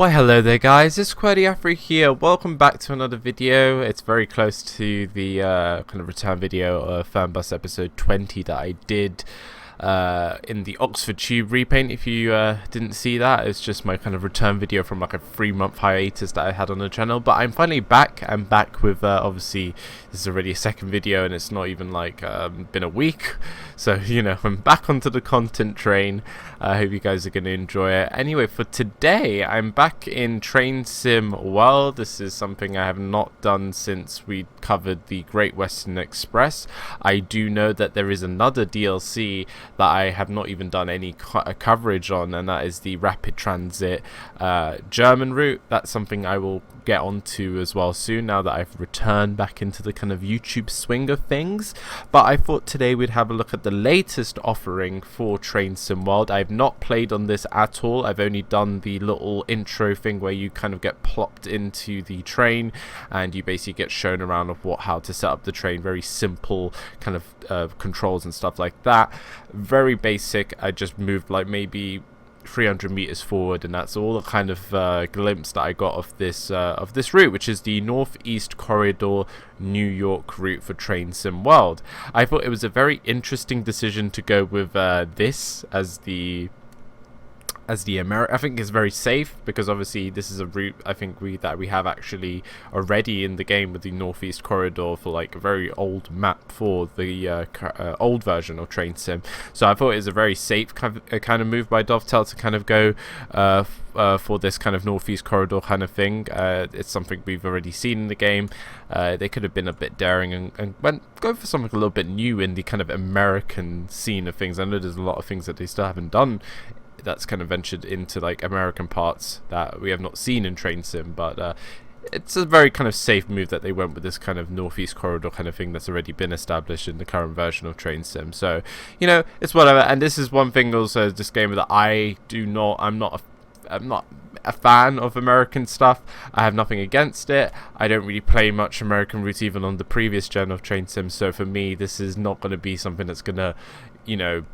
Why hello there guys, it's Qwerty Afro here. Welcome back to another video. It's very close to the kind of return video of Fernbus episode 20 that I did in the Oxford Tube repaint. If you didn't see that, it's just my kind of return video from like a 3-month hiatus that I had on the channel. But I'm finally back. I'm back with obviously this is already a second video and it's not even like been a week, so you know, I'm back onto the content train. I hope you guys are going to enjoy it. Anyway, for today I'm back in Train Sim World. This is something I have not done since we covered the Great Western Express. I do know that there is another DLC that I have not even done any coverage on, and that is the Rapid Transit German route. That's something I will get onto as well soon, now that I've returned back into the kind of YouTube swing of things. But I thought today we'd have a look at the latest offering for Train Sim World. I've not played on this at all. I've only done the little intro thing where you kind of get plopped into the train and you basically get shown around of how to set up the train. Very simple kind of controls and stuff like that. Very basic. I just moved like maybe 300 meters forward, and that's all the kind of glimpse that I got of this route, which is the Northeast Corridor New York route for Train Sim World. I thought it was a very interesting decision to go with this as the I think it's very safe, because obviously this is a route I think we have actually already in the game with the Northeast Corridor for like a very old map for the old version of Train Sim. So I thought it was a very safe kind of move by Dovetail to kind of go for this kind of Northeast Corridor kind of thing. It's something we've already seen in the game. They could have been a bit daring and go for something a little bit new in the kind of American scene of things. I know there's a lot of things that they still haven't done that's kind of ventured into like American parts that we have not seen in Train Sim, but it's a very kind of safe move that they went with this kind of Northeast Corridor kind of thing that's already been established in the current version of Train Sim. So, you know, it's whatever. And this is one thing also, this game, that I'm not a fan of American stuff. I have nothing against it. I don't really play much American routes even on the previous gen of Train Sim, so for me this is not going to be something that's going to, you know,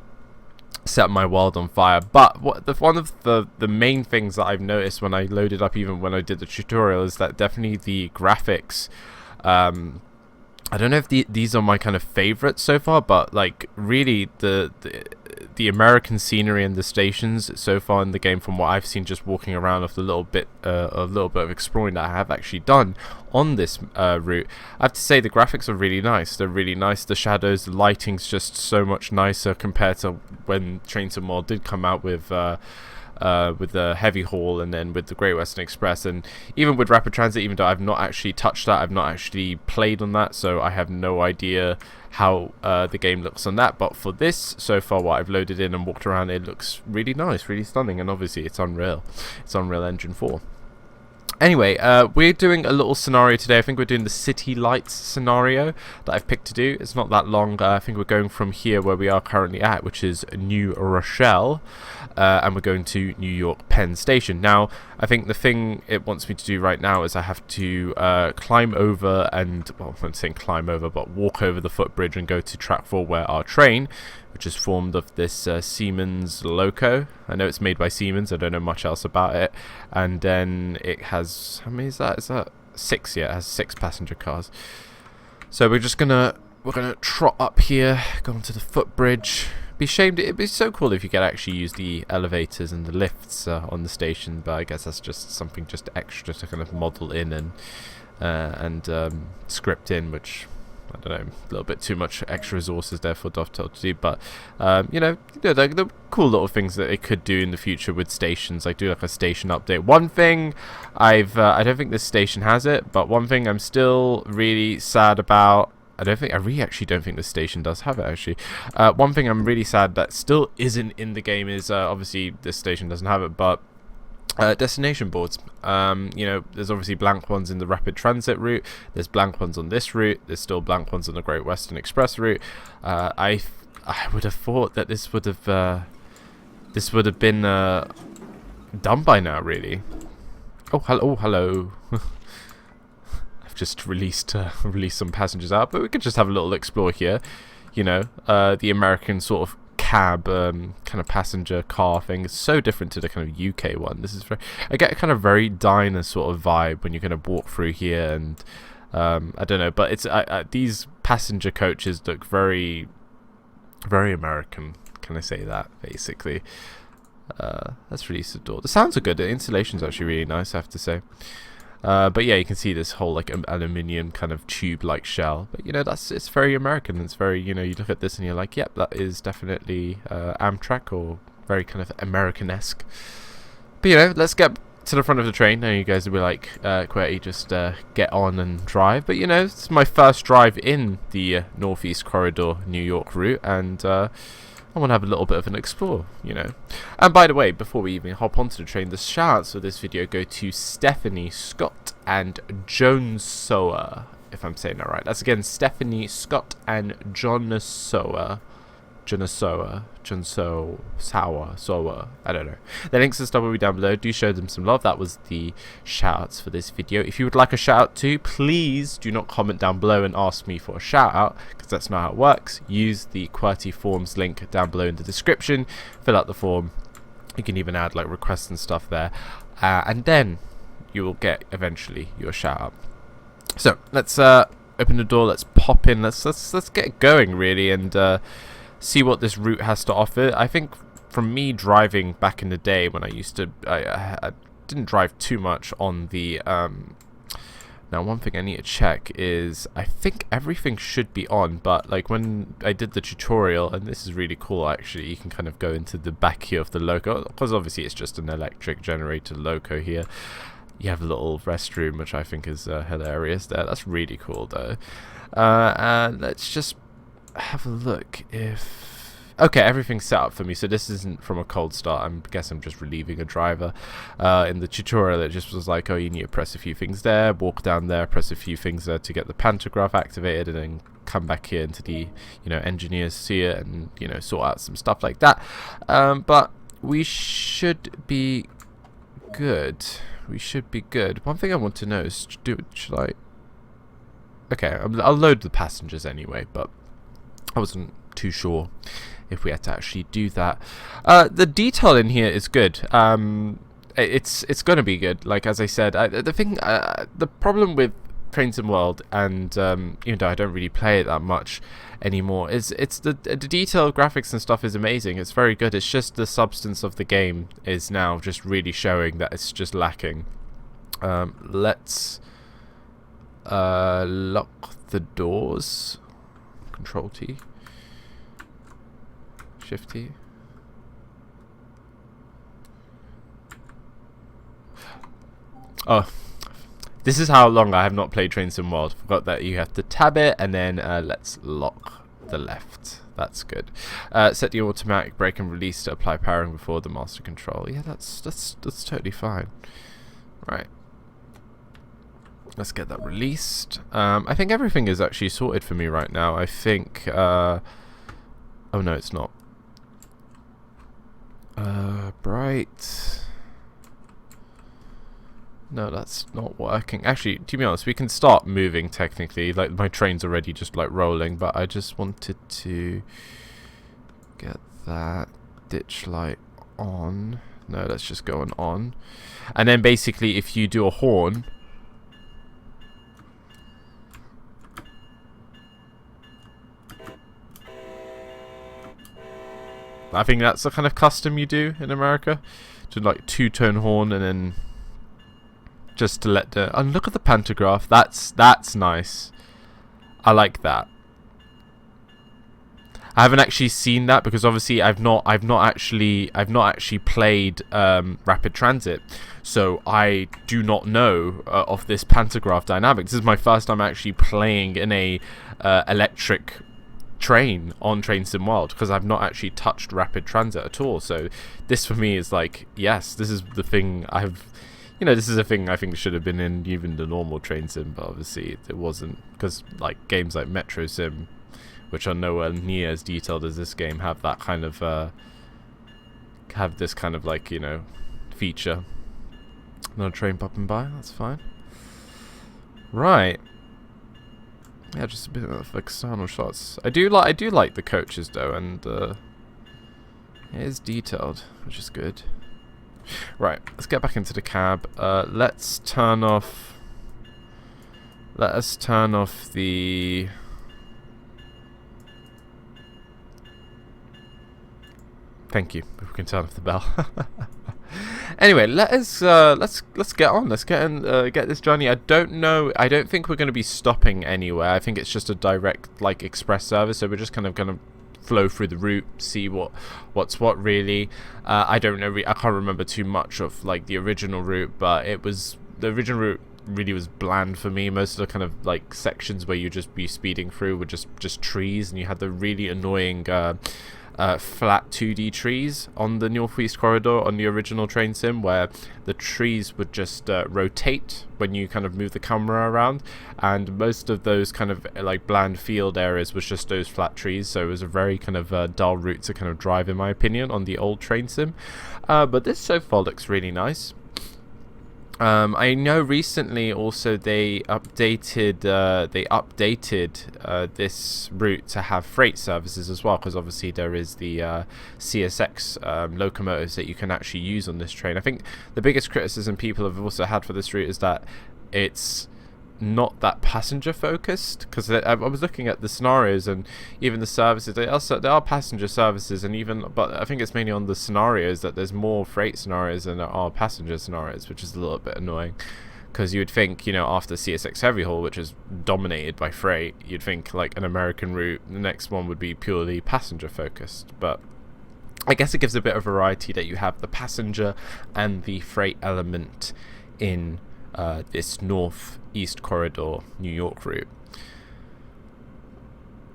set my world on fire. But one of the main things that I've noticed when I loaded up, even when I did the tutorial, is that definitely the graphics, I don't know if these are my kind of favorites so far, but like really the American scenery and the stations so far in the game, from what I've seen just walking around of the little bit of exploring that I have actually done on this route, I have to say the graphics are really nice. They're really nice. The shadows, the lighting's just so much nicer compared to when Train Sim World did come out with the Heavy Haul and then with the Great Western Express, and even with Rapid Transit, even though I've not actually touched that, I've not actually played on that, so I have no idea how the game looks on that. But for this, so far what I've loaded in and walked around, it looks really nice, really stunning, and obviously it's Unreal. It's Unreal Engine 4. Anyway, we're doing a little scenario today. I think we're doing the City Lights scenario that I've picked to do. It's not that long. I think we're going from here where we are currently at, which is New Rochelle, and we're going to New York Penn Station. Now, I think the thing it wants me to do right now is I have to climb over and, well, I'm not saying climb over, but walk over the footbridge and go to track 4 where our train, which is formed of this Siemens loco. I know it's made by Siemens. I don't know much else about it. And then it has, how many is that? Is that 6? Yeah, it has 6 passenger cars. So we're gonna trot up here, go onto the footbridge. It'd be so cool if you could actually use the elevators and the lifts on the station, but I guess that's just something just extra to kind of model in and script in, which, I don't know, a little bit too much extra resources there for Dovetail to do. But you know, the cool little things that it could do in the future with stations, like do like a station update. One thing I don't think this station has it, but one thing I'm still really sad about, I really actually don't think this station does have it actually. One thing I'm really sad that still isn't in the game is obviously this station doesn't have it, but destination boards. You know, there's obviously blank ones in the Rapid Transit route, there's blank ones on this route, there's still blank ones on the Great Western Express route. I would have thought that this would have been done by now, really. Oh, hello. I've just released some passengers out, but we could just have a little explore here. You know, the American sort of cab kind of passenger car thing. It's so different to the kind of UK one. This is very, I get a kind of very diner sort of vibe when you kind of walk through here, and I don't know, but it's these passenger coaches look very, very American. Can I say that, basically? Let's release the door. The sounds are good. The installation's actually really nice, I have to say. But yeah, you can see this whole like aluminium kind of tube-like shell. But you know, it's very American. It's very, you know, you look at this and you're like, yep, that is definitely Amtrak, or very kind of American-esque. But you know, let's get to the front of the train. Now you guys will be like, QWERTY, just get on and drive. But you know, it's my first drive in the Northeast Corridor New York route, and I want to have a little bit of an explore, you know. And by the way, before we even hop onto the train, the shoutouts for this video go to Stefanie Scott and Jonsoer, if I'm saying that right. That's again Stefanie Scott and Jonsoer. Jonsoer, I don't know. The links and stuff will be down below. Do show them some love. That was the shoutouts for this video. If you would like a shout out too, please do not comment down below and ask me for a shout out, because that's not how it works. Use the QWERTY forms link down below in the description. Fill out the form. You can even add like requests and stuff there, and then you will get eventually your shout out. So let's open the door. Let's pop in. Let's get going really, and see what this route has to offer. I think from me driving back in the day when I used to, I didn't drive too much on the, now one thing I need to check is, I think everything should be on, but like when I did the tutorial, and this is really cool actually, you can kind of go into the back here of the loco, because obviously it's just an electric generator loco here. You have a little restroom, which I think is hilarious there. That's really cool though. And let's just have a look if... Okay, everything's set up for me, so this isn't from a cold start. I guess I'm just relieving a driver. In the tutorial it just was like, oh, you need to press a few things there, walk down there, press a few things there to get the pantograph activated, and then come back here into the, you know, engineers see it and, you know, sort out some stuff like that. But we should be good. We should be good. One thing I want to know is, should I... Okay, I'll load the passengers anyway, but I wasn't too sure if we had to actually do that. The detail in here is good. It's going to be good. Like as I said, the problem with Train Sim World, and even though I don't really play it that much anymore, is the detail, graphics and stuff is amazing. It's very good. It's just the substance of the game is now just really showing that it's just lacking. Let's lock the doors. Control T, Shift T. Oh, this is how long I have not played Train Sim World. Forgot that you have to tab it, and then let's lock the left. That's good. Set the automatic brake and release to apply powering before the master control. Yeah, that's totally fine. Right. Let's get that released. I think everything is actually sorted for me right now. I think... oh no, it's not. Bright. No, that's not working. Actually, to be honest, we can start moving technically. Like, my train's already just like rolling, but I just wanted to get that ditch light on. No, let's just go on. And then basically, if you do a horn... I think that's the kind of custom you do in America, to like two-tone horn, and then just to let the... And look at the pantograph. That's nice. I like that. I haven't actually seen that because obviously I've not actually played Rapid Transit, so I do not know of this pantograph dynamic. This is my first time actually playing in a electric train on Train Sim World, because I've not actually touched Rapid Transit at all. So this for me is like, yes, this is the thing this is a thing I think should have been in even the normal Train Sim, but obviously it wasn't, because like games like Metro Sim, which are nowhere near as detailed as this game, have that kind of have this kind of like, you know, feature. Another train popping by, that's fine. Right. Yeah, just a bit of external shots. I do like the coaches though, and It is detailed, which is good. Right, let's get back into the cab. Let's turn off. Let us turn off the. Thank you. If we can turn off the bell. Anyway, let's get on. Let's get in, get this journey. I don't know. I don't think we're going to be stopping anywhere. I think it's just a direct like express service. So we're just kind of going to flow through the route, see what's what really. I don't know. I can't remember too much of like the original route, but the original route really was bland for me. Most of the kind of like sections where you just be speeding through were just trees, and you had the really annoying flat 2D trees on the northeast corridor on the original train sim, where the trees would just rotate when you kind of move the camera around, and most of those kind of like bland field areas was just those flat trees. So it was a very kind of dull route to kind of drive, in my opinion, on the old train sim. But this so far looks really nice. I know recently also they updated this route to have freight services as well, because obviously there is the CSX locomotives that you can actually use on this train. I think the biggest criticism people have also had for this route is that it's not that passenger focused, because I was looking at the scenarios and even the services. There are passenger services, and but I think it's mainly on the scenarios that there's more freight scenarios than there are passenger scenarios, which is a little bit annoying, because you would think, you know, after CSX heavy haul, which is dominated by freight, you'd think like an American route, the next one would be purely passenger focused. But I guess it gives a bit of variety that you have the passenger and the freight element in this northeast corridor New York route.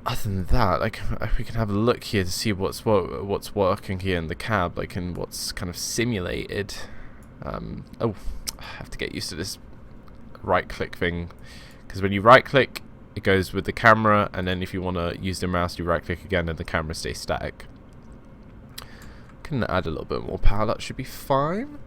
Other than that, like, we can have a look here to see what's working here in the cab, like, and what's kind of simulated. Oh, I have to get used to this right click thing, because when you right click it goes with the camera, and then if you want to use the mouse you right click again and the camera stays static. Can add a little bit more power, that should be fine.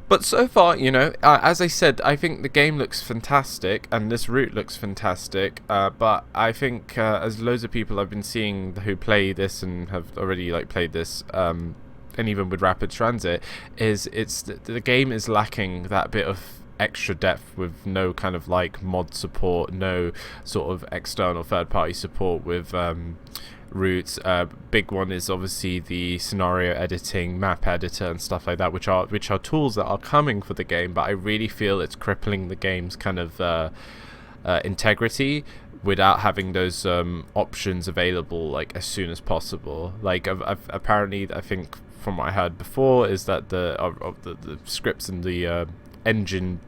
But so far, you know, as I said, I think the game looks fantastic and this route looks fantastic. But I think as loads of people I've been seeing who play this and have already like played this, and even with Rapid Transit, the game is lacking that bit of extra depth, with no kind of like mod support, no sort of external third-party support with routes. Big one is obviously the scenario editing, map editor and stuff like that, which are tools that are coming for the game, but I really feel it's crippling the game's kind of integrity without having those options available like as soon as possible. Like apparently, I think from what I heard before, is that the scripts and the engine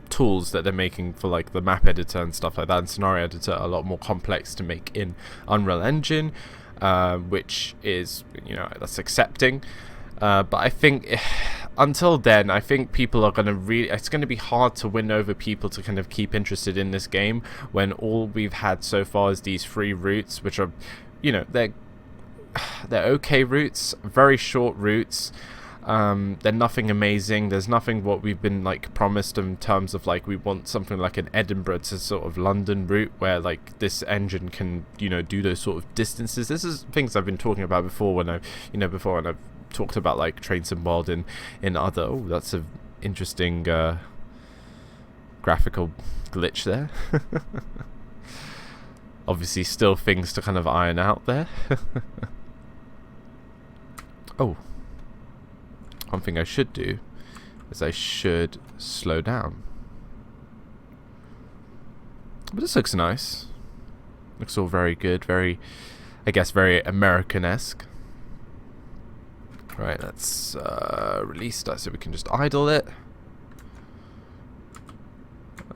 tools that they're making for like the map editor and stuff like that and scenario editor are a lot more complex to make in Unreal Engine, which is, you know, that's accepting, but I think until then, I think people are going to it's going to be hard to win over people to kind of keep interested in this game when all we've had so far is these free routes, which are, you know, they're okay routes, very short routes. They're nothing amazing. There's nothing what we've been like promised in terms of like we want something like an Edinburgh to sort of London route where like this engine can, you know, do those sort of distances. This is things I've been talking about before when I've talked about like Train Sim World in other. Oh, that's an interesting graphical glitch there. Obviously, still things to kind of iron out there. Oh. One thing I should do is I should slow down. But this looks nice. Looks all very good, very, I guess, very American-esque. Right, let's release that so we can just idle it.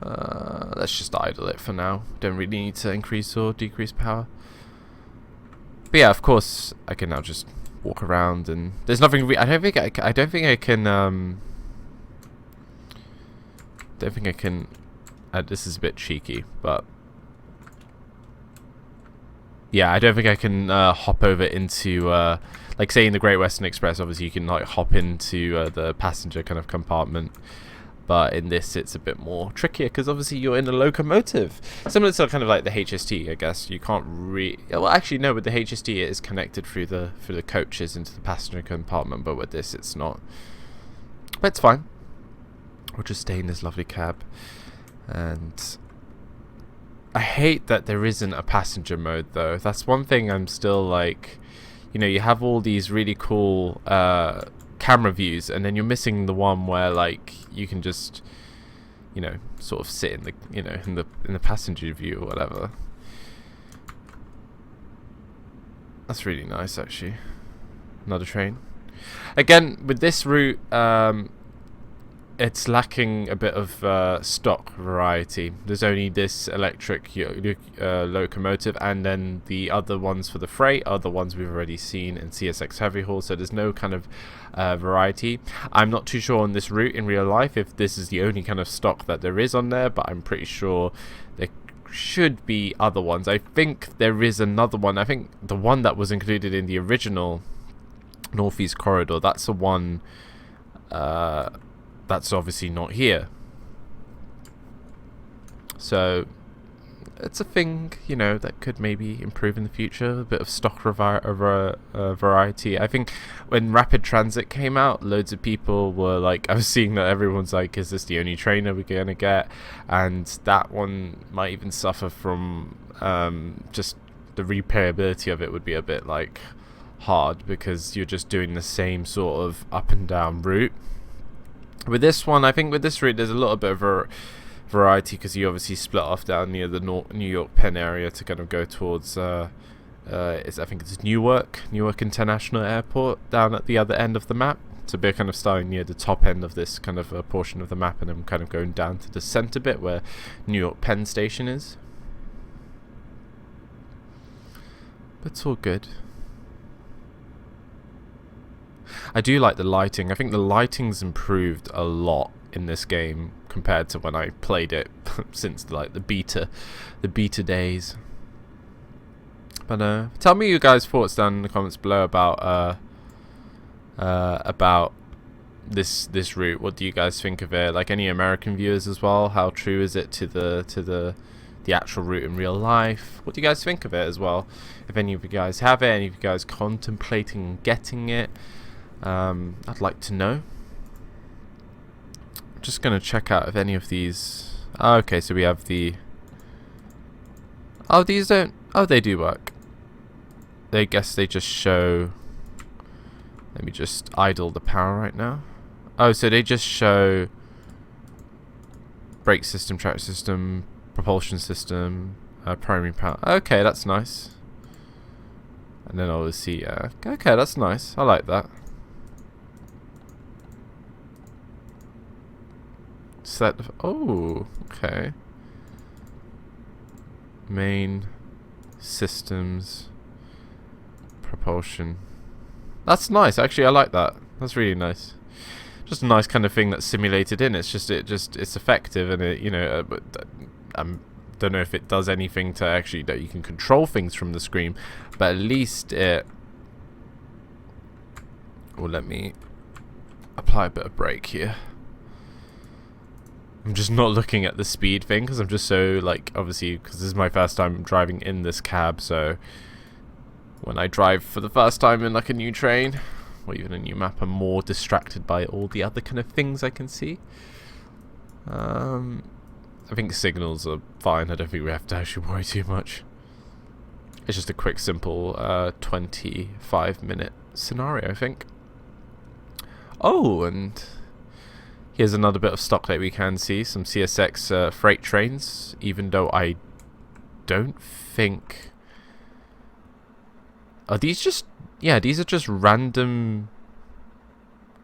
Let's just idle it for now. Don't really need to increase or decrease power. But yeah, of course, I can now just walk around, and there's nothing. I don't think I can. Don't think I can. This is a bit cheeky, but yeah, I don't think I can hop over into like say in the Great Western Express. Obviously, you can like hop into the passenger kind of compartment. but in this it's a bit more trickier because obviously you're in a locomotive, similar to kind of like the HST, I guess. You can't well, actually no, with the HST it is connected through the coaches into the passenger compartment, but with this it's not. But it's fine. We'll just stay in this lovely cab. And I hate that there isn't a passenger mode though. That's one thing I'm still like, you know, you have all these really cool camera views, and then you're missing the one where like you can just, you know, sort of sit in the, you know, in the passenger view or whatever. That's really nice actually. Another train. Again, with this route, it's lacking a bit of stock variety. There's only this electric locomotive, and then the other ones for the freight are the ones we've already seen in CSX Heavy Haul, so there's no kind of variety. I'm not too sure on this route in real life if this is the only kind of stock that there is on there, but I'm pretty sure there should be other ones. I think there is another one. I think the one that was included in the original Northeast Corridor, that's the one that's obviously not here. So it's a thing, you know, that could maybe improve in the future. A bit of stock variety. I think when Rapid Transit came out, loads of people were like, I was seeing that everyone's like, is this the only trainer we're gonna get? And that one might even suffer from just the replayability of it would be a bit like hard, because you're just doing the same sort of up and down route. With this one, I think with this route there's a little bit of variety, because you obviously split off down near the New York Penn area to kind of go towards I think it's Newark International Airport down at the other end of the map. So we're kind of starting near the top end of this kind of portion of the map, and then kind of going down to the center bit where New York Penn Station is. But it's all good. I do like the lighting. I think the lighting's improved a lot in this game compared to when I played it since like the beta days. But tell me your guys' thoughts down in the comments below about this route. What do you guys think of it? Like, any American viewers as well, how true is it to the actual route in real life? What do you guys think of it as well? If any of you guys have it, any of you guys contemplating getting it, I'd like to know. I'm just gonna check out if any of these. Oh, okay, so we have the. Oh, these don't. Oh, they do work. They guess they just show. Let me just idle the power right now. Oh, so they just show brake system, track system, propulsion system, primary power. Okay, that's nice. And then obviously, okay, that's nice. I like that. Set. Oh, okay. Main systems, propulsion. That's nice. Actually, I like that. That's really nice. Just a nice kind of thing that's simulated in. It's effective, and it, you know, don't know if it does anything to actually that you can control things from the screen, but at least it. Well, let me apply a bit of brake here. I'm just not looking at the speed thing because I'm just so, like, obviously, because this is my first time driving in this cab, so when I drive for the first time in like a new train or even a new map, I'm more distracted by all the other kind of things I can see. I think signals are fine. I don't think we have to actually worry too much. It's just a quick, simple 25-minute scenario, I think. Oh, and here's another bit of stock that we can see. Some CSX freight trains, even though I don't think... Are these just... Yeah, these are just random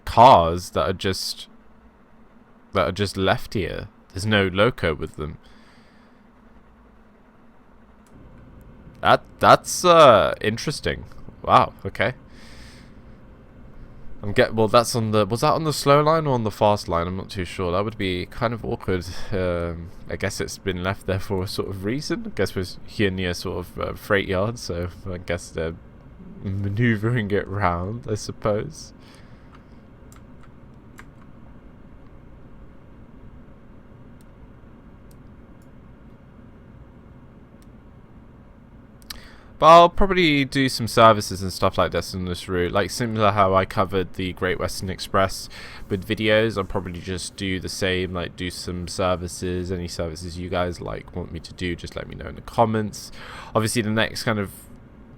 cars that are just left here. There's no loco with them. That's interesting. Wow, okay. Well, that's on the... Was that on the slow line or on the fast line? I'm not too sure. That would be kind of awkward. I guess it's been left there for a sort of reason. I guess we're here near sort of freight yard, so I guess they're maneuvering it round, I suppose. But I'll probably do some services and stuff like this on this route, like similar how I covered the Great Western Express with videos. I'll probably just do the same, like do some services. Any services you guys like want me to do, just let me know in the comments. Obviously the next kind of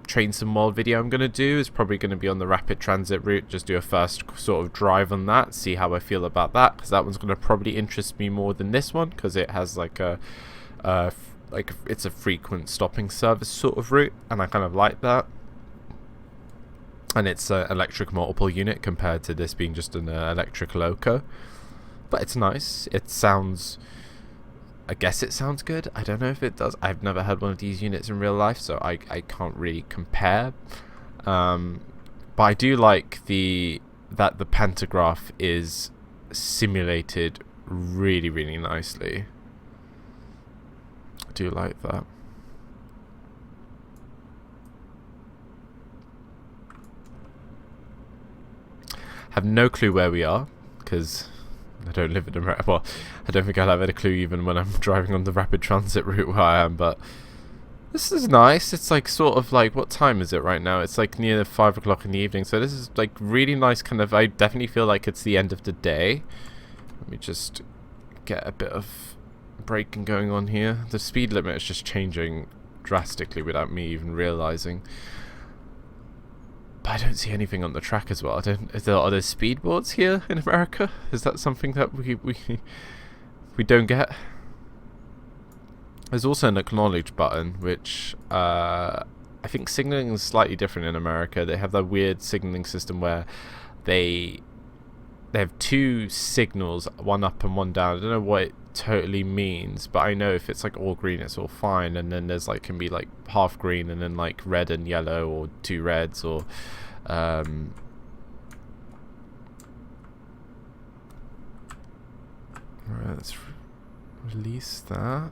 Train Some World video I'm going to do is probably going to be on the rapid transit route. Just do a first sort of drive on that, see how I feel about that, because that one's going to probably interest me more than this one, because it has like a like it's a frequent stopping service sort of route, and I kind of like that. And it's an electric multiple unit compared to this being just an electric loco. But it's nice. It sounds, I guess it sounds good. I don't know if it does. I've never had one of these units in real life, so I can't really compare. But I do like that the pantograph is simulated really, really nicely. Do like that. Have no clue where we are, because I don't live in America. Well, I don't think I'll have any clue even when I'm driving on the rapid transit route where I am, but this is nice. It's like sort of like, what time is it right now? It's like near 5 o'clock in the evening, so this is like really nice kind of, I definitely feel like it's the end of the day. Let me just get a bit of braking going on here. The speed limit is just changing drastically without me even realizing. But I don't see anything on the track as well. Are there speed boards here in America? Is that something that we don't get? There's also an acknowledge button, which I think signaling is slightly different in America. They have that weird signaling system where they have two signals, one up and one down. I don't know what it totally means, but I know if it's like all green it's all fine, and then there's like can be like half green and then like red and yellow, or two reds, or right, let's release that.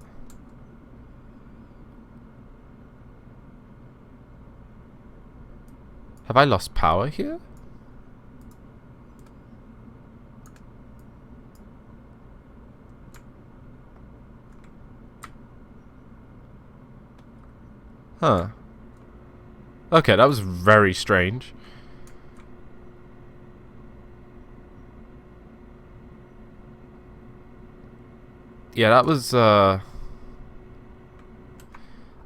Have I lost power here? Huh. Okay, that was very strange. Yeah, that was, are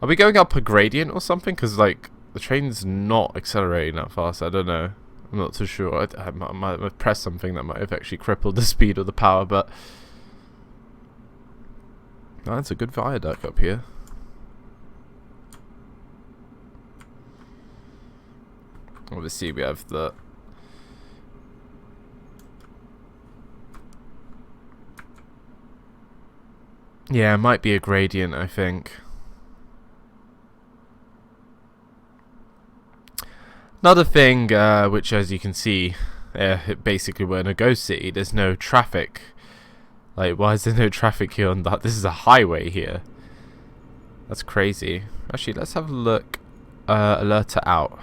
we going up a gradient or something? Because, like, the train's not accelerating that fast. I don't know. I'm not too sure. I might have pressed something that might have actually crippled the speed or the power, but that's a good viaduct up here. Obviously, we have the yeah, it might be a gradient, I think. Another thing, which as you can see, basically we're in a ghost city. There's no traffic. Like, why is there no traffic here on that? This is a highway here. That's crazy. Actually, let's have a look. Alert to out.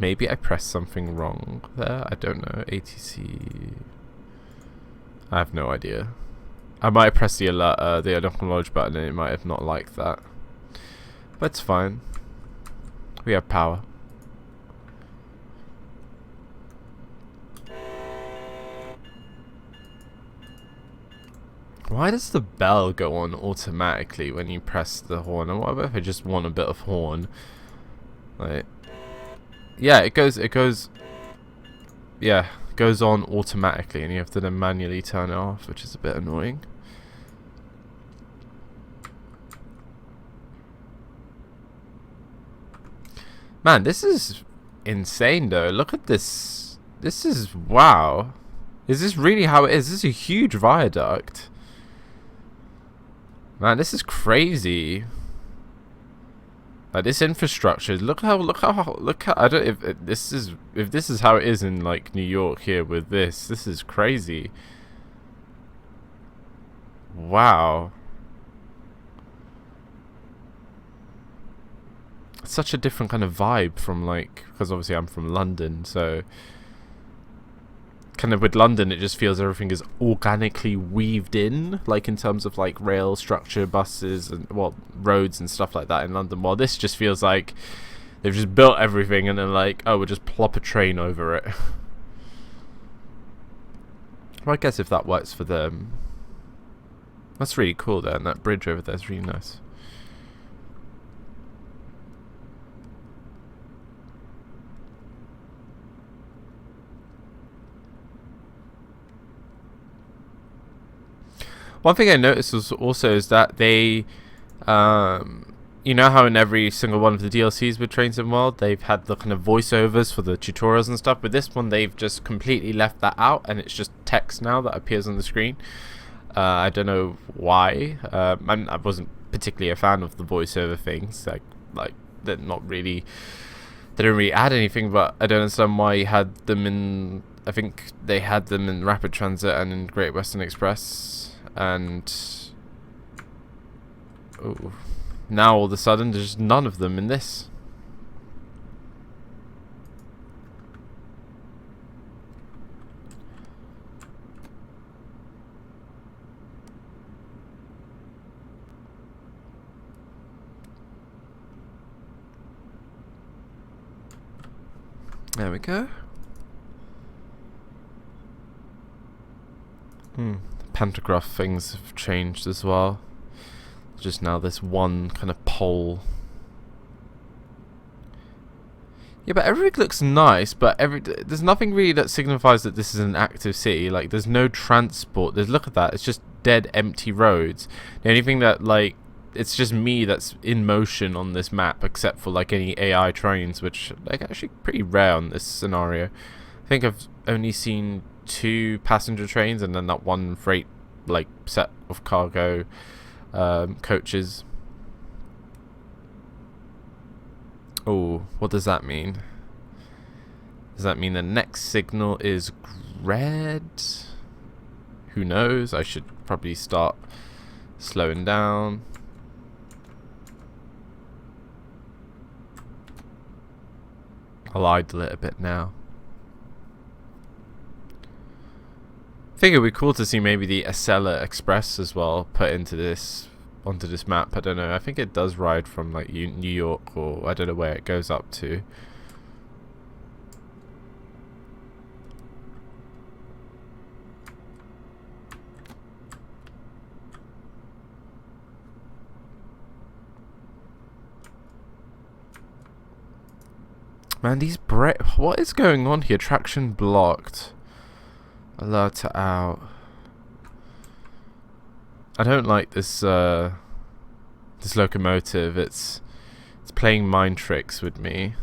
Maybe I pressed something wrong there. I don't know. ATC. I have no idea. I might have pressed the alert, the acknowledge button, and it might have not liked that. But it's fine. We have power. Why does the bell go on automatically when you press the horn? And what about if I just want a bit of horn? Like, yeah, it goes on automatically, and you have to then manually turn it off, which is a bit annoying. Man, this is insane though. Look at this. This is, wow. Is this really how it is? This is a huge viaduct. Man, this is crazy. Like, this infrastructure. Look how I don't, if this is how it is in like New York here with this is crazy. Wow. It's such a different kind of vibe from, like, because obviously I'm from London, so kind of with London, it just feels everything is organically weaved in, like in terms of like rail structure, buses, and well, roads and stuff like that in London. While this just feels like they've just built everything and then like, oh, we'll just plop a train over it. Well, I guess if that works for them. That's really cool though, and that bridge over there is really nice. One thing I noticed was also is that they, you know how in every single one of the DLCs with Train Sim World, they've had the kind of voiceovers for the tutorials and stuff. With this one, they've just completely left that out, and it's just text now that appears on the screen. I don't know why. I wasn't particularly a fan of the voiceover things. Like they're not really, they don't really add anything. But I don't understand why you had them in. I think they had them in Rapid Transit and in Great Western Express. And oh, now all of a sudden there's none of them in this. There we go. Pantograph things have changed as well. Just now this one kind of pole. Yeah, but everything looks nice, but there's nothing really that signifies that this is an active city. Like, there's no transport. Look at that. It's just dead, empty roads. The only thing that, like, it's just me that's in motion on this map, except for, like, any AI trains, which, like, actually pretty rare on this scenario. I think I've only seen 2 passenger trains and then that one freight like set of cargo coaches. Oh, what does that mean? Does that mean the next signal is red? Who knows? I should probably start slowing down. I'll idle it a bit now. I think it would be cool to see maybe the Acela Express as well put into onto this map. I don't know. I think it does ride from like New York, or I don't know where it goes up to. Man, these what is going on here? Traction blocked. Allowed to out. I don't like this this locomotive. It's playing mind tricks with me.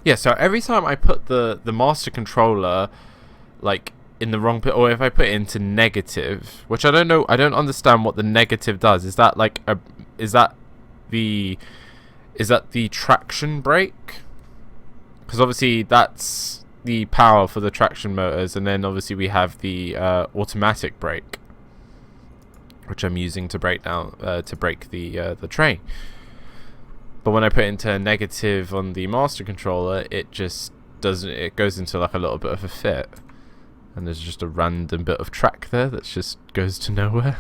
Yeah, so every time I put the master controller like in the wrong or if I put it into negative, which I don't know, I don't understand what the negative does. Is that like is that the traction brake? Because obviously that's the power for the traction motors, and then obviously we have the automatic brake, which I'm using to brake down to brake the train. But when I put it into negative on the master controller, it just doesn't. It goes into like a little bit of a fit, and there's just a random bit of track there that just goes to nowhere.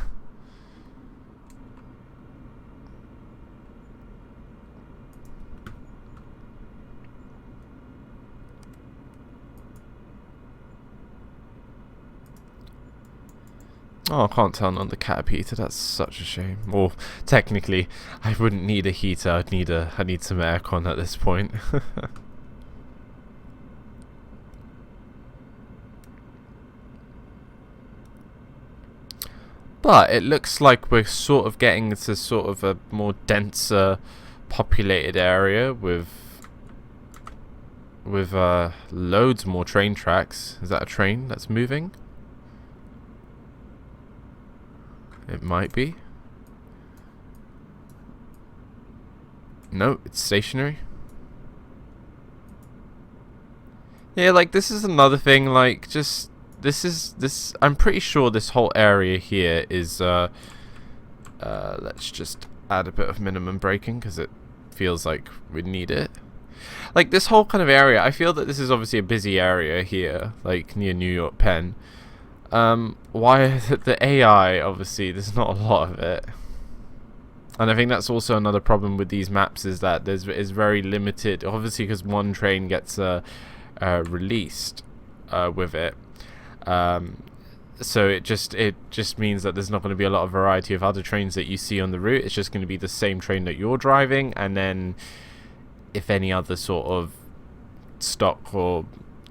Oh, I can't turn on the cab heater. That's such a shame. Or technically, I wouldn't need a heater. I need some aircon at this point. But it looks like we're sort of getting to sort of a more denser, populated area with loads more train tracks. Is that a train that's moving? It might be. No, it's stationary. Yeah, like this is another thing, like just this I'm pretty sure this whole area here is let's just add a bit of minimum braking because it feels like we'd need it. Like this whole kind of area, I feel that this is obviously a busy area here, like near New York Penn. Why the AI, obviously there's not a lot of it, and I think that's also another problem with these maps, is that there's very limited, obviously, because one train gets released with it, so it just means that there's not going to be a lot of variety of other trains that you see on the route. It's just going to be the same train that you're driving, and then if any other sort of stock or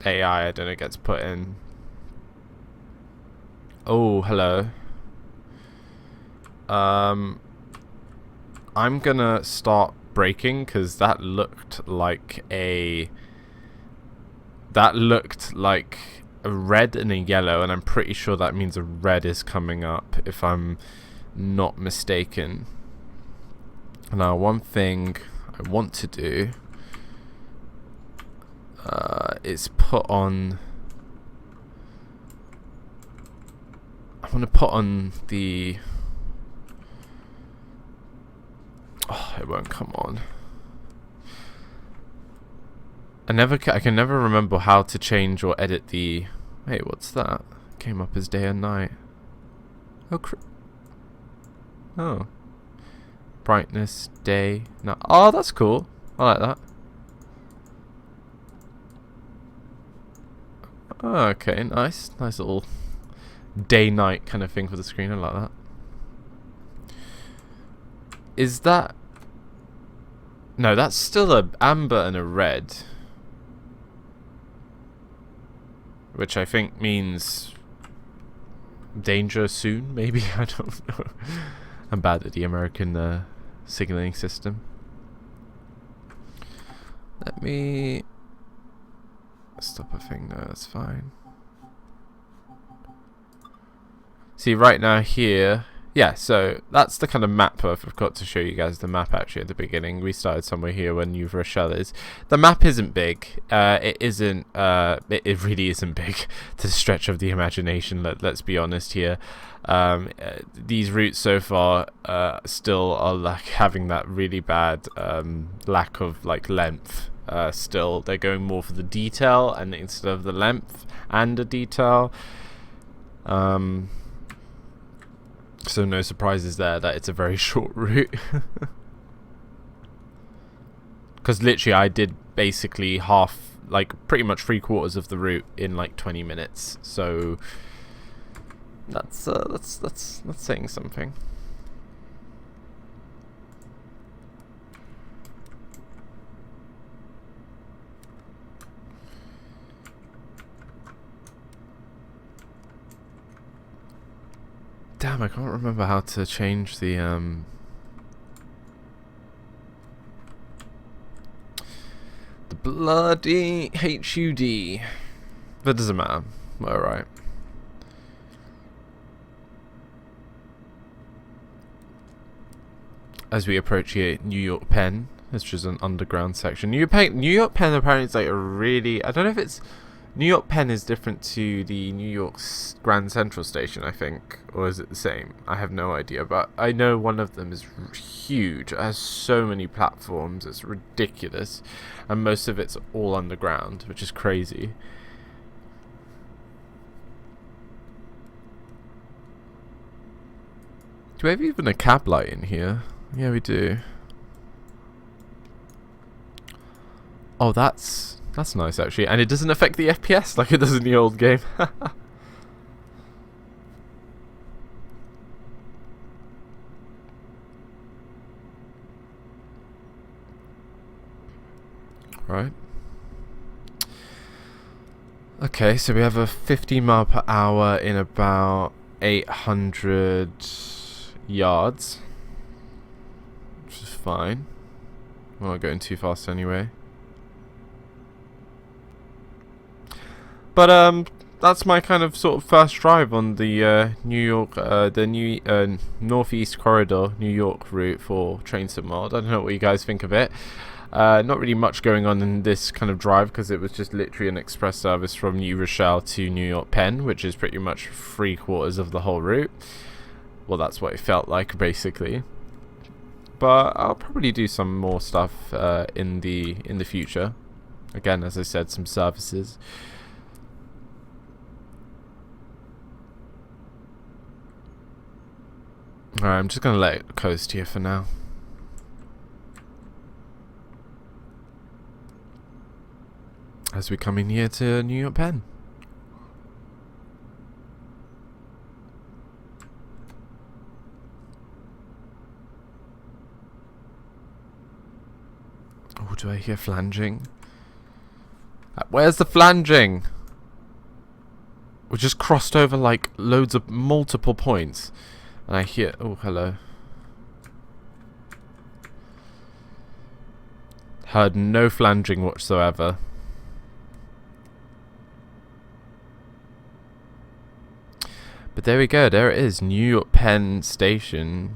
AI, I don't know, gets put in. Oh, hello. I'm gonna start braking because that looked like a red and a yellow, and I'm pretty sure that means a red is coming up, if I'm not mistaken. Now, one thing I want to do is put on. I want to put on the. Oh, it won't come on. I can never remember how to change or edit the. Wait, what's that? Came up as day and night. Oh. Brightness, day, night. Oh, that's cool. I like that. Oh, okay, nice little day-night kind of thing for the screen. I like that. Is that? No, that's still a amber and a red, which I think means danger soon, maybe. I don't know. I'm bad at the American signaling system. Let me stop a thing. No, that's fine. See, right now here, yeah, so that's the kind of map. I forgot to show you guys the map actually at the beginning. We started somewhere here where New Rochelle is. The map isn't big. It really isn't big to the stretch of the imagination. Let's be honest here. These routes so far still are like having that really bad lack of like length. Still, they're going more for the detail and instead of the length and the detail. So no surprises there that it's a very short route. Because literally I did basically half, like pretty much 3/4 of the route in like 20 minutes. So that's saying something. Damn, I can't remember how to change the bloody HUD. But doesn't matter. Alright. As we approach here, New York Penn, which is an underground section. New York Penn apparently is like a really, I don't know if it's, New York Penn is different to the New York Grand Central Station, I think, or is it the same? I have no idea, but I know one of them is huge. It has so many platforms, it's ridiculous, and most of it's all underground, which is crazy. Do we have even a cab light in here? Yeah, we do. Oh, that's nice actually, and it doesn't affect the FPS like it does in the old game. Right. Okay, so we have a 50 mile per hour in about 800 yards, which is fine. We're not going too fast anyway. But that's my kind of sort of first drive on the New York, the new Northeast Corridor New York route for Train Sim Mod. I don't know what you guys think of it. Not really much going on in this kind of drive because it was just literally an express service from New Rochelle to New York Penn, which is pretty much 3/4 of the whole route. Well, that's what it felt like basically. but I'll probably do some more stuff in the future. Again, as I said, some services. Alright, I'm just gonna let it coast here for now. As we come in here to New York Penn. Oh, do I hear flanging? Where's the flanging? We just crossed over like loads of multiple points. And I hear... Oh, hello. Heard no flanging whatsoever. But there we go. There it is. New York Penn Station.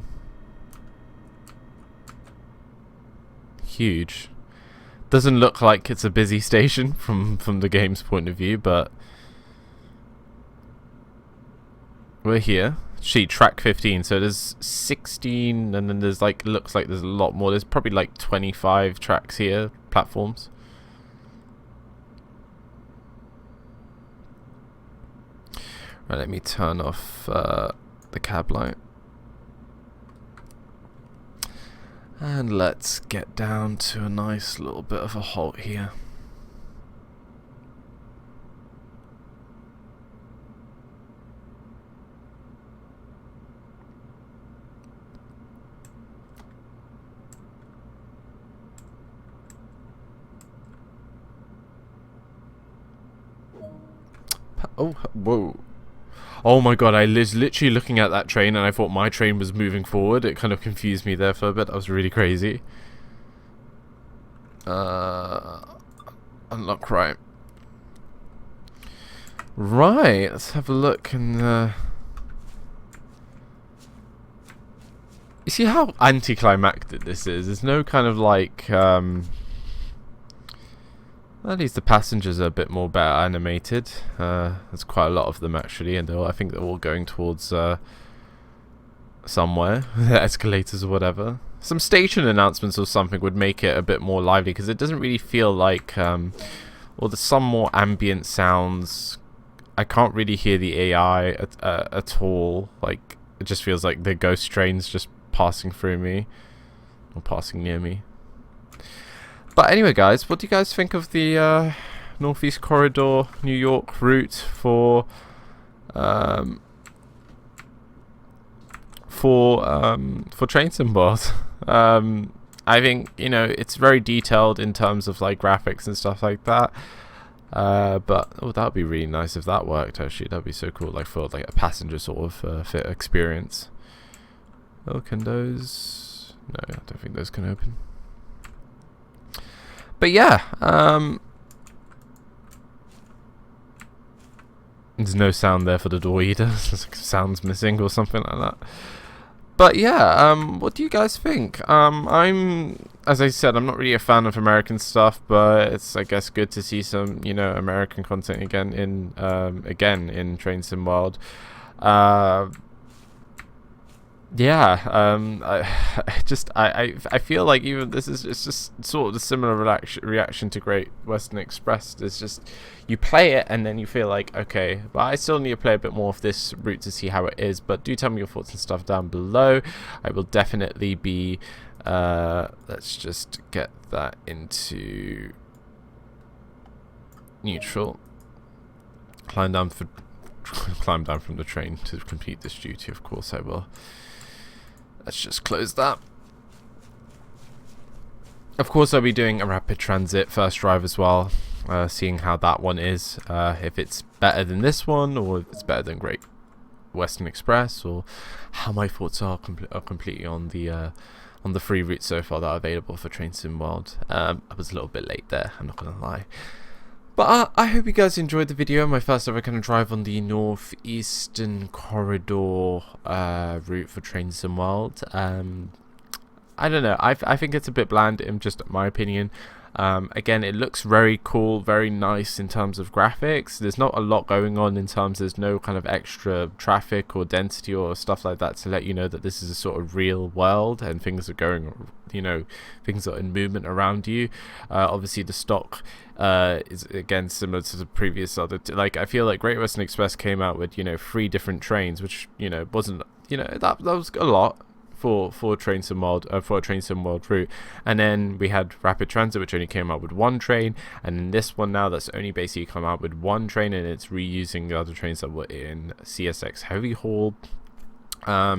Huge. Doesn't look like it's a busy station from the game's point of view, but... We're here. Track 15, so there's 16, and then there's like, looks like there's a lot more. There's probably like 25 tracks here, platforms. Right, let me turn off the cab light. And let's get down to a nice little bit of a halt here. Oh, whoa. Oh my god, I was literally looking at that train and I thought my train was moving forward. It kind of confused me there for a bit. That was really crazy. Unlock right. Right, let's have a look and you see how anticlimactic this is? There's no kind of like at least the passengers are a bit more better animated. There's quite a lot of them actually, and I think they're all going towards somewhere, the escalators or whatever. Some station announcements or something would make it a bit more lively, because it doesn't really feel like, or there's some more ambient sounds. I can't really hear the AI at all. Like, it just feels like the ghost trains just passing through me, or passing near me. But anyway, guys, what do you guys think of the Northeast Corridor New York route for train symbols? I think, you know, it's very detailed in terms of like graphics and stuff like that. But oh, that would be really nice if that worked. Actually, that'd be so cool, like for like a passenger sort of fit experience. Oh, can those? No, I don't think those can open. But yeah, there's no sound there for the door either. Sound's missing or something like that. But yeah, what do you guys think? As I said, I'm not really a fan of American stuff, but it's, I guess, good to see some, you know, American content again in Train Sim World. Yeah, I feel like even this is, it's just sort of a similar reaction to Great Western Express. It's just, you play it and then you feel like, okay, but I still need to play a bit more of this route to see how it is. But do tell me your thoughts and stuff down below. I will definitely be let's just get that into neutral. Climb down from the train to complete this duty. Of course I will. Let's just close that. Of course, I'll be doing a rapid transit first drive as well, seeing how that one is, if it's better than this one, or if it's better than Great Western Express, or how my thoughts are completely on the free routes so far that are available for Train Sim World. I was a little bit late there, I'm not gonna lie. But I hope you guys enjoyed the video, my first ever kind of drive on the Northeastern Corridor route for Train Sim World. I don't know, I think it's a bit bland in just my opinion. Again, it looks very cool, very nice in terms of graphics. There's not a lot going on in terms, there's no kind of extra traffic or density or stuff like that to let you know that this is a sort of real world and things are going, you know, things are in movement around you. Obviously the stock is again similar to the previous other, like I feel like Great Western Express came out with, you know, 3 different trains, which, you know, wasn't, you know, that was a lot for train sim world, for a train sim world route. And then we had Rapid Transit, which only came out with 1 train, and in this one now that's only basically come out with 1 train, and it's reusing the other trains that were in CSX Heavy Haul. I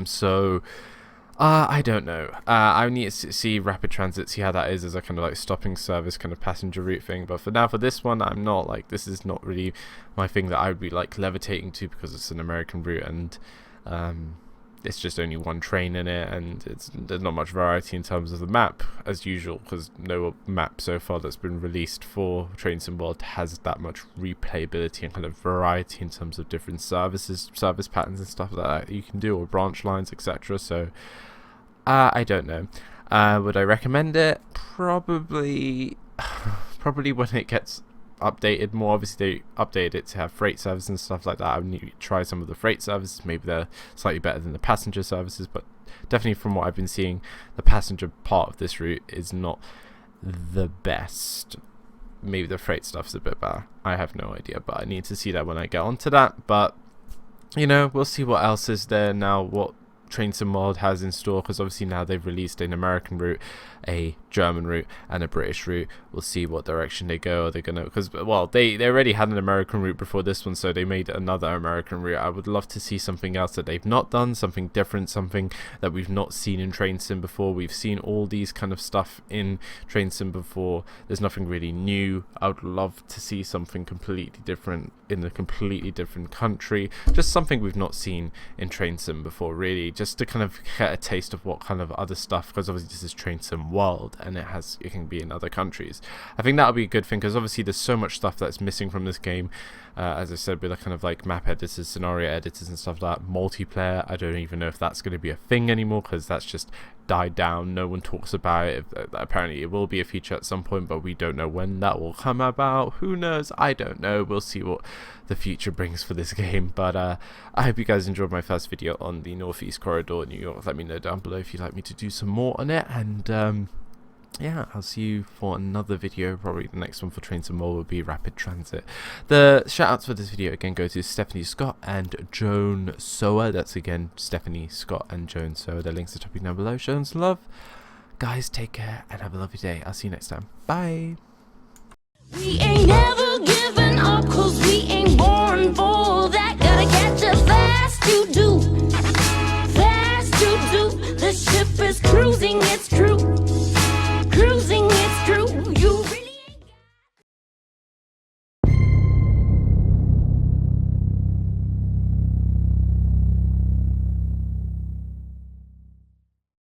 don't know. I need to see Rapid Transit, see how that is as a kind of like stopping service kind of passenger route thing. But for now, for this one, I'm not like, this is not really my thing that I would be like levitating to, because it's an American route, and it's just only 1 train in it, and there's not much variety in terms of the map as usual, because no map so far that's been released for Train Sim World has that much replayability and kind of variety in terms of different service patterns and stuff like that you can do, or branch lines, etc. So I don't know. Would I recommend it? Probably when it gets updated more. Obviously they updated it to have freight service and stuff like that. I would need to try some of the freight services. Maybe they're slightly better than the passenger services, but definitely from what I've been seeing, the passenger part of this route is not the best. Maybe the freight stuff's a bit better. I have no idea, but I need to see that when I get onto that. But you know, we'll see what else is there now, what Train Sim World has in store, because obviously now they've released an American route, a German route, and a British route. We'll see what direction they go. Are they gonna, because well, they already had an American route before this one, so they made another American route. I would love to see something else that they've not done, something different, something that we've not seen in Train Sim before. We've seen all these kind of stuff in Train Sim before. There's nothing really new. I would love to see something completely different in a completely different country, just something we've not seen in Train Sim before, really, just to kind of get a taste of what kind of other stuff, because obviously this is Train Sim World and it can be in other countries. I think that would be a good thing, because obviously there's so much stuff that's missing from this game, as I said, with the kind of like map editors, scenario editors and stuff like that. Multiplayer, I don't even know if that's going to be a thing anymore, because that's just died down. No one talks about it. Apparently it will be a feature at some point, but we don't know when that will come about. Who knows? I don't know. We'll see what the future brings for this game. But I hope you guys enjoyed my first video on the Northeast Corridor in New York. Let me know down below if you'd like me to do some more on it, and yeah, I'll see you for another video. Probably the next one for Train Sim World will be Rapid Transit. The shoutouts for this video again go to Stefanie Scott and Jonsoer. That's again Stefanie Scott and Jonsoer. The links are topping down below. Show them some love. Guys, take care and have a lovely day. I'll see you next time. Bye. We ain't